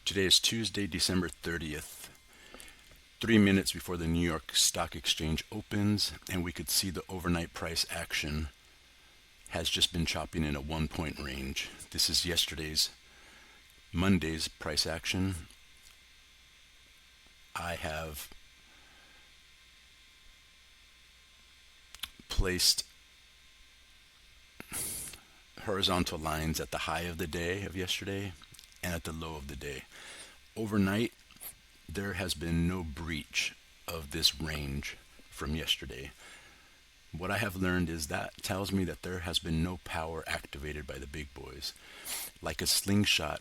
Today is Tuesday, December 30th. 3 minutes before the New York Stock Exchange opens, and we could see the overnight price action has just been chopping in a 1 point range. This is Monday's price action. I have placed horizontal lines at the high of the day of yesterday and at the low of the day. Overnight, there has been no breach of this range from yesterday. What I have learned is that tells me that there has been no power activated by the big boys. Like a slingshot,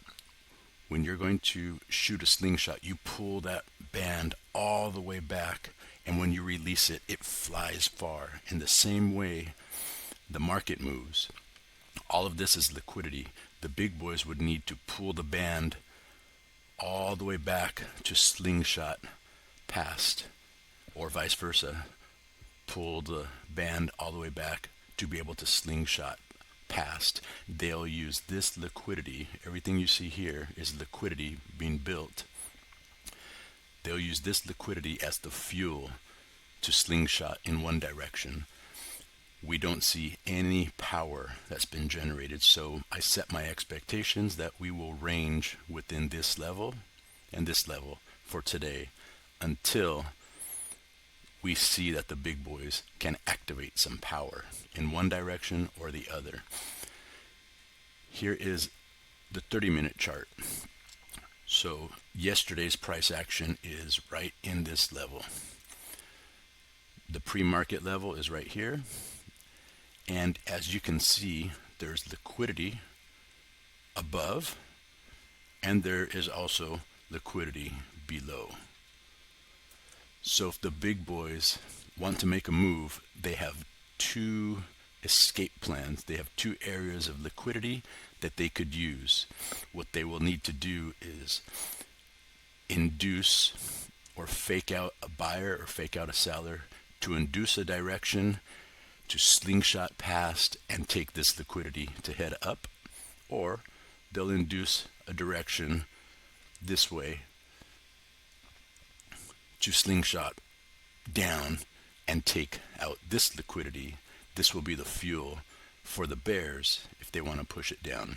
when you're going to shoot a slingshot, you pull that band all the way back, and when you release it, it flies far. In the same way, the market moves. All of this is liquidity. The big boys would need to pull the band all the way back to slingshot past, or vice versa, pull the band all the way back to be able to slingshot past. They'll use this liquidity. Everything you see here is liquidity being built. They'll use this liquidity as the fuel to slingshot in one direction. We don't see any power that's been generated, so I set my expectations that we will range within this level and this level for today until we see that the big boys can activate some power in one direction or the other. Here is the 30-minute chart. So yesterday's price action is right in this level. The pre-market level is right here. And as you can see, there's liquidity above, and there is also liquidity below. So if the big boys want to make a move, they have two escape plans. They have two areas of liquidity that they could use. What they will need to do is induce or fake out a buyer or fake out a seller to induce a direction to slingshot past and take this liquidity to head up, or they'll induce a direction this way to slingshot down and take out this liquidity. This will be the fuel for the bears if they want to push it down.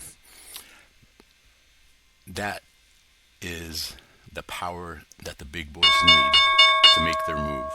That is the power that the big boys need to make their move.